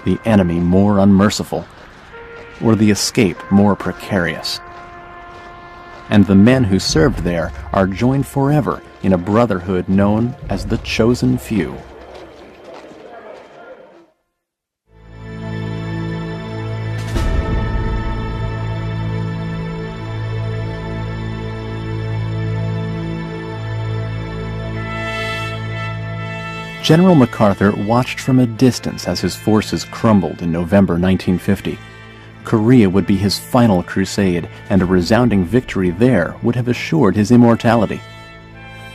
the enemy more unmerciful, or the escape more precarious. And the men who served there are joined forever in a brotherhood known as the Chosen Few. General MacArthur watched from a distance as his forces crumbled in November 1950. Korea would be his final crusade, and a resounding victory there would have assured his immortality.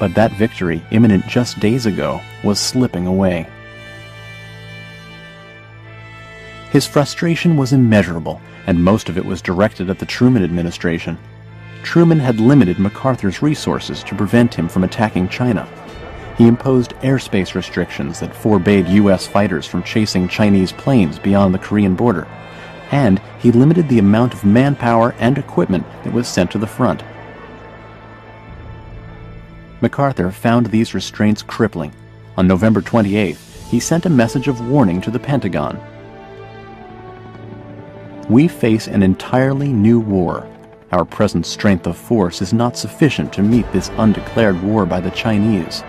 But that victory, imminent just days ago, was slipping away. His frustration was immeasurable, and most of it was directed at the Truman administration. Truman had limited MacArthur's resources to prevent him from attacking China. He imposed airspace restrictions that forbade U.S. fighters from chasing Chinese planes beyond the Korean border, and he limited the amount of manpower and equipment that was sent to the front. MacArthur found these restraints crippling. On November 28th, he sent a message of warning to the Pentagon. "We face an entirely new war. Our present strength of force is not sufficient to meet this undeclared war by the Chinese.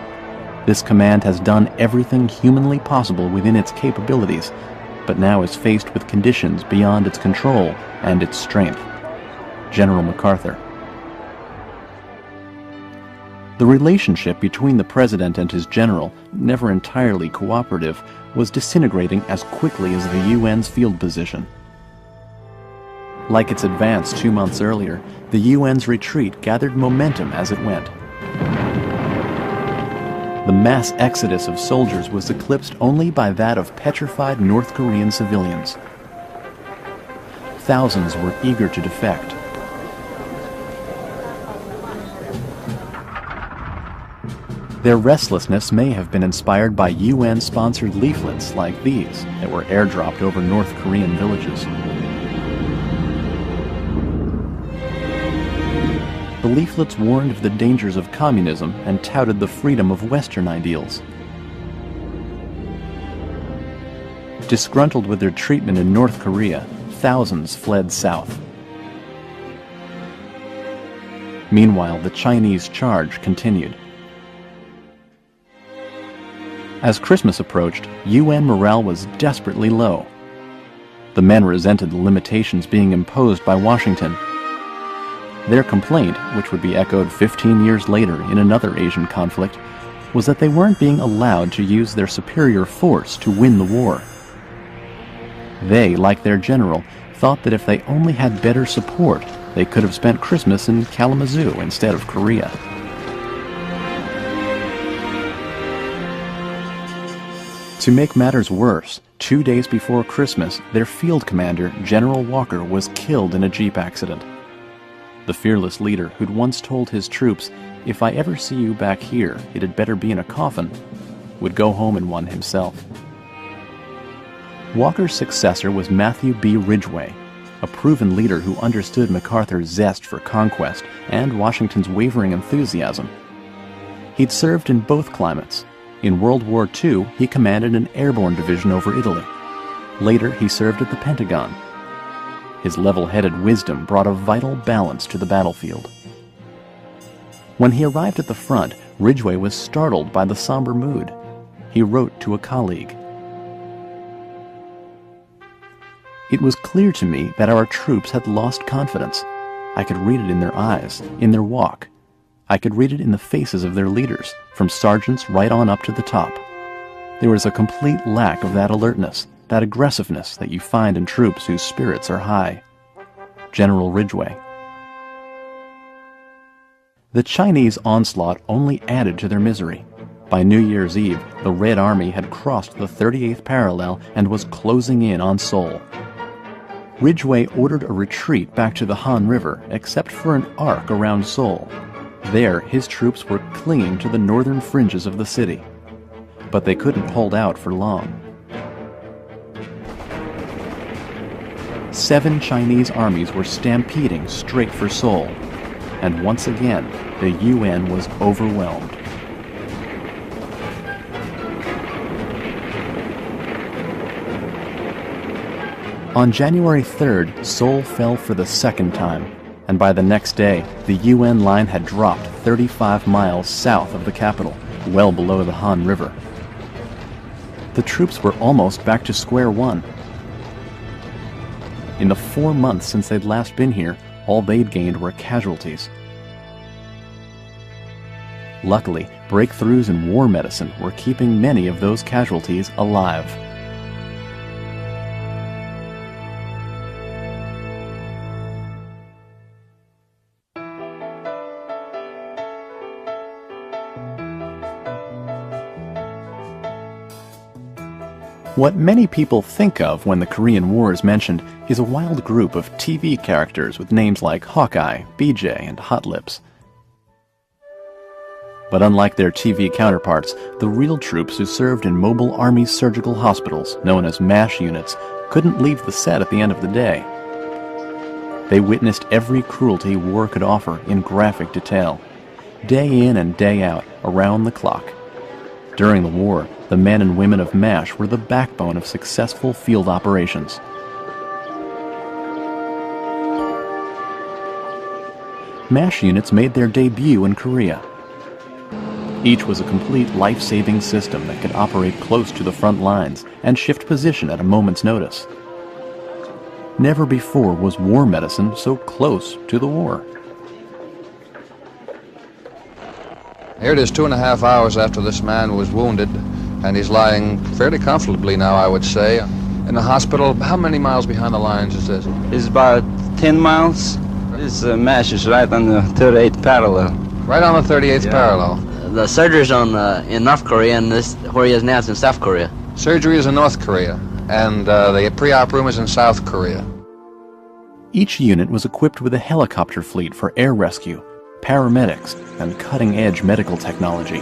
This command has done everything humanly possible within its capabilities, but now is faced with conditions beyond its control and its strength. General MacArthur." The relationship between the president and his general, never entirely cooperative, was disintegrating as quickly as the UN's field position. Like its advance 2 months earlier, the UN's retreat gathered momentum as it went. The mass exodus of soldiers was eclipsed only by that of petrified North Korean civilians. Thousands were eager to defect. Their restlessness may have been inspired by UN-sponsored leaflets like these that were airdropped over North Korean villages. The leaflets warned of the dangers of communism and touted the freedom of Western ideals. Disgruntled with their treatment in North Korea, thousands fled south. Meanwhile, the Chinese charge continued. As Christmas approached, UN morale was desperately low. The men resented the limitations being imposed by Washington. Their complaint, which would be echoed 15 years later in another Asian conflict, was that they weren't being allowed to use their superior force to win the war. They, like their general, thought that if they only had better support, they could have spent Christmas in Kalamazoo instead of Korea. To make matters worse, 2 days before Christmas, their field commander, General Walker, was killed in a jeep accident. The fearless leader who'd once told his troops, "If I ever see you back here, it had better be in a coffin," would go home in one himself. Walker's successor was Matthew B. Ridgway, a proven leader who understood MacArthur's zest for conquest and Washington's wavering enthusiasm. He'd served in both climates. In World War II, he commanded an airborne division over Italy. Later, he served at the Pentagon. His level-headed wisdom brought a vital balance to the battlefield. When he arrived at the front, Ridgway was startled by the somber mood. He wrote to a colleague, "It was clear to me that our troops had lost confidence. I could read it in their eyes, in their walk. I could read it in the faces of their leaders, from sergeants right on up to the top. There was a complete lack of that alertness, that aggressiveness that you find in troops whose spirits are high." General Ridgway. The Chinese onslaught only added to their misery. By New Year's Eve, the Red Army had crossed the 38th parallel and was closing in on Seoul. Ridgway ordered a retreat back to the Han River, except for an arc around Seoul. There, his troops were clinging to the northern fringes of the city. But they couldn't hold out for long. 7 Chinese armies were stampeding straight for Seoul, and once again, the UN was overwhelmed. On January 3rd, Seoul fell for the second time, and by the next day, the UN line had dropped 35 miles south of the capital, well below the Han River. The troops were almost back to square one. In the 4 months since they'd last been here, all they'd gained were casualties. Luckily, breakthroughs in war medicine were keeping many of those casualties alive. What many people think of when the Korean War is mentioned is a wild group of TV characters with names like Hawkeye, BJ, and Hot Lips. But unlike their TV counterparts, the real troops who served in Mobile Army Surgical Hospitals, known as MASH units, couldn't leave the set at the end of the day. They witnessed every cruelty war could offer in graphic detail, day in and day out, around the clock. During the war, the men and women of MASH were the backbone of successful field operations. MASH units made their debut in Korea. Each was a complete life-saving system that could operate close to the front lines and shift position at a moment's notice. Never before was war medicine so close to the war. Here it is 2.5 hours after this man was wounded, and he's lying fairly comfortably now, I would say, in the hospital. How many miles behind the lines is this? It's about 10 miles. This MASH is right on the 38th parallel. Right on the 38th parallel. The surgery's in North Korea, and this where he is now is in South Korea. Surgery is in North Korea, and the pre-op room is in South Korea. Each unit was equipped with a helicopter fleet for air rescue, paramedics, and cutting-edge medical technology.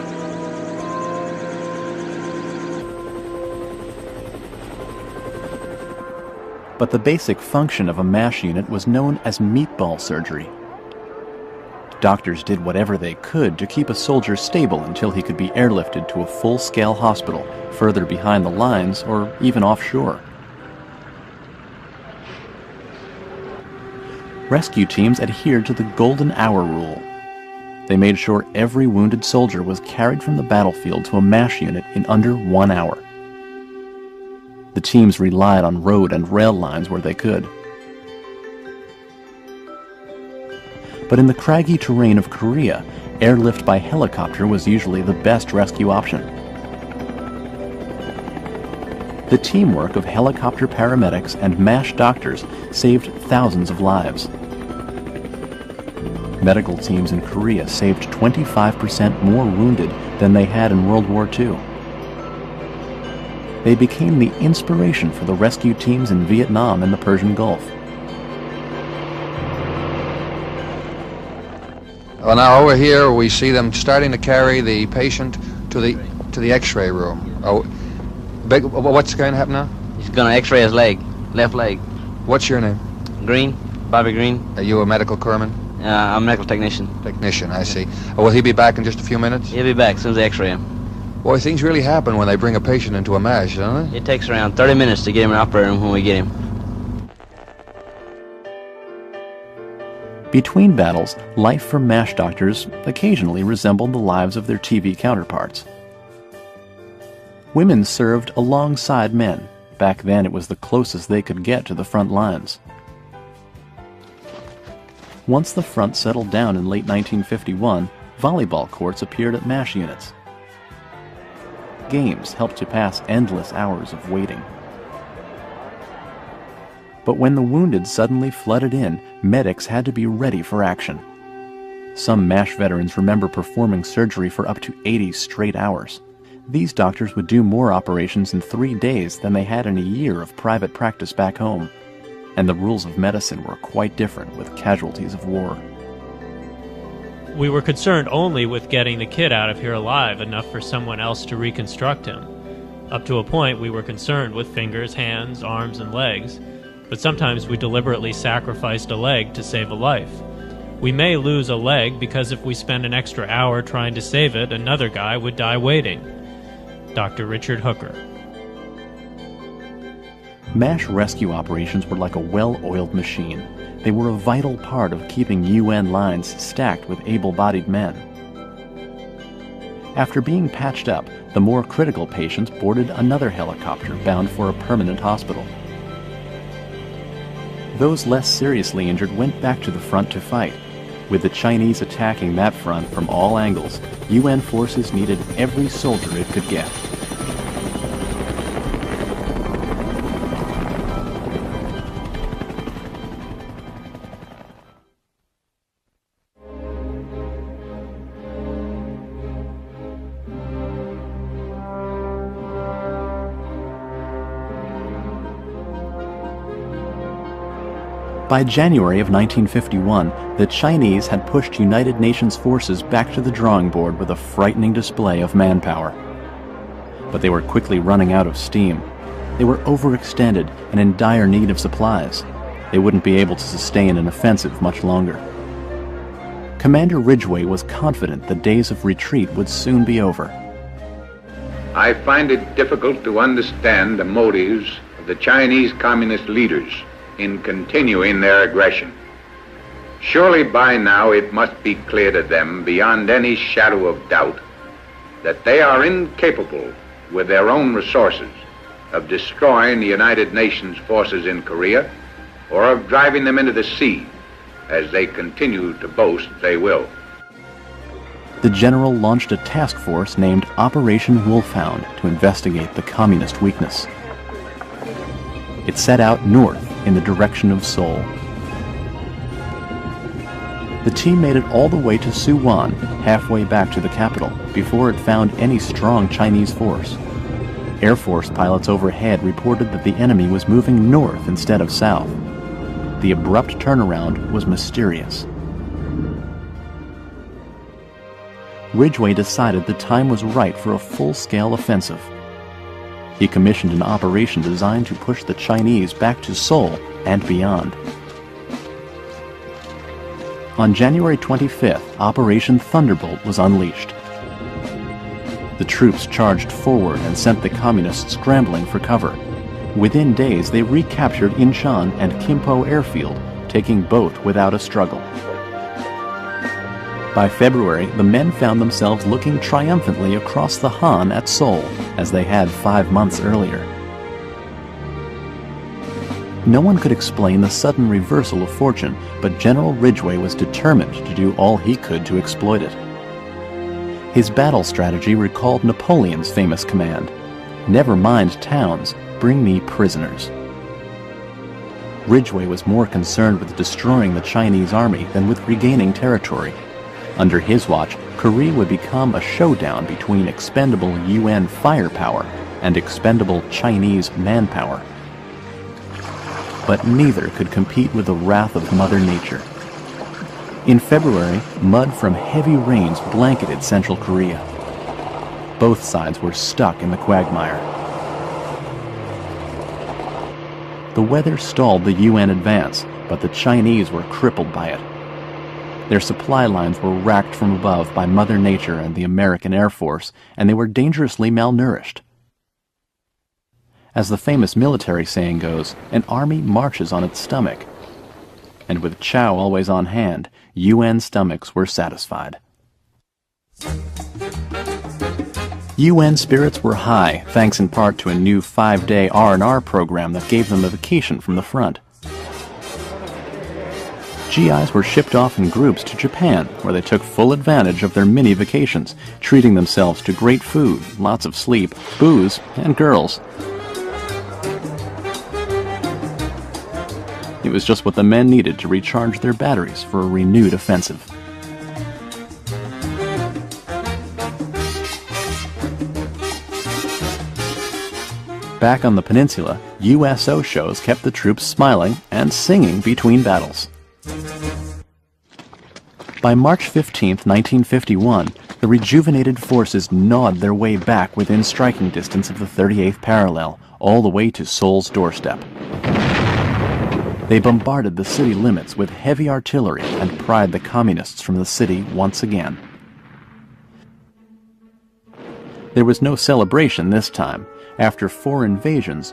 But the basic function of a MASH unit was known as meatball surgery. Doctors did whatever they could to keep a soldier stable until he could be airlifted to a full-scale hospital further behind the lines or even offshore. Rescue teams adhered to the golden hour rule. They made sure every wounded soldier was carried from the battlefield to a MASH unit in under 1 hour. The teams relied on road and rail lines where they could. But in the craggy terrain of Korea, airlift by helicopter was usually the best rescue option. The teamwork of helicopter paramedics and MASH doctors saved thousands of lives. Medical teams in Korea saved 25% more wounded than they had in World War II. They became the inspiration for the rescue teams in Vietnam and the Persian Gulf. Well, now over here we see them starting to carry the patient to the X-ray room. Oh, what's going to happen now? He's going to X-ray his leg, left leg. What's your name? Green, Bobby Green. Are you a medical corpsman? I'm a medical technician. Technician, I see. Will he be back in just a few minutes? He'll be back as soon as they X-ray him. Boy, things really happen when they bring a patient into a MASH, don't they? It takes around 30 minutes to get him in the operating room when we get him. Between battles, life for MASH doctors occasionally resembled the lives of their TV counterparts. Women served alongside men. Back then it was the closest they could get to the front lines. Once the front settled down in late 1951, volleyball courts appeared at MASH units. Games helped to pass endless hours of waiting. But when the wounded suddenly flooded in, medics had to be ready for action. Some MASH veterans remember performing surgery for up to 80 straight hours. These doctors would do more operations in 3 days than they had in a year of private practice back home. And the rules of medicine were quite different with casualties of war. We were concerned only with getting the kid out of here alive, enough for someone else to reconstruct him. Up to a point, we were concerned with fingers, hands, arms, and legs, but sometimes we deliberately sacrificed a leg to save a life. We may lose a leg because if we spend an extra hour trying to save it, another guy would die waiting. Dr. Richard Hooker. MASH rescue operations were like a well-oiled machine. They were a vital part of keeping UN lines stacked with able-bodied men. After being patched up, the more critical patients boarded another helicopter bound for a permanent hospital. Those less seriously injured went back to the front to fight. With the Chinese attacking that front from all angles, UN forces needed every soldier it could get. By January of 1951, the Chinese had pushed United Nations forces back to the drawing board with a frightening display of manpower. But they were quickly running out of steam. They were overextended and in dire need of supplies. They wouldn't be able to sustain an offensive much longer. Commander Ridgway was confident the days of retreat would soon be over. I find it difficult to understand the motives of the Chinese Communist leaders in continuing their aggression. Surely by now it must be clear to them beyond any shadow of doubt that they are incapable with their own resources of destroying the United Nations forces in Korea or of driving them into the sea, as they continue to boast they will. The general launched a task force named Operation Wolfhound to investigate the communist weakness. It set out north in the direction of Seoul. The team made it all the way to Suwon, halfway back to the capital, before it found any strong Chinese force. Air Force pilots overhead reported that the enemy was moving north instead of south. The abrupt turnaround was mysterious. Ridgway decided the time was right for a full-scale offensive. He commissioned an operation designed to push the Chinese back to Seoul and beyond. On January 25th, Operation Thunderbolt was unleashed. The troops charged forward and sent the communists scrambling for cover. Within days, they recaptured Incheon and Kimpo airfield, taking both without a struggle. By February, the men found themselves looking triumphantly across the Han at Seoul, as they had 5 months earlier. No one could explain the sudden reversal of fortune, but General Ridgway was determined to do all he could to exploit it. His battle strategy recalled Napoleon's famous command, "Never mind towns, bring me prisoners." Ridgway was more concerned with destroying the Chinese army than with regaining territory. Under his watch, Korea would become a showdown between expendable UN firepower and expendable Chinese manpower. But neither could compete with the wrath of Mother Nature. In February, mud from heavy rains blanketed central Korea. Both sides were stuck in the quagmire. The weather stalled the UN advance, but the Chinese were crippled by it. Their supply lines were racked from above by Mother Nature and the American Air Force, and they were dangerously malnourished. As the famous military saying goes, an army marches on its stomach. And with chow always on hand, UN stomachs were satisfied. UN spirits were high, thanks in part to a new 5-day R&R program that gave them a vacation from the front. GIs were shipped off in groups to Japan, where they took full advantage of their mini vacations, treating themselves to great food, lots of sleep, booze, and girls. It was just what the men needed to recharge their batteries for a renewed offensive. Back on the peninsula, USO shows kept the troops smiling and singing between battles. By March 15, 1951, the rejuvenated forces gnawed their way back within striking distance of the 38th parallel, all the way to Seoul's doorstep. They bombarded the city limits with heavy artillery and pried the communists from the city once again. There was no celebration this time. After 4 invasions,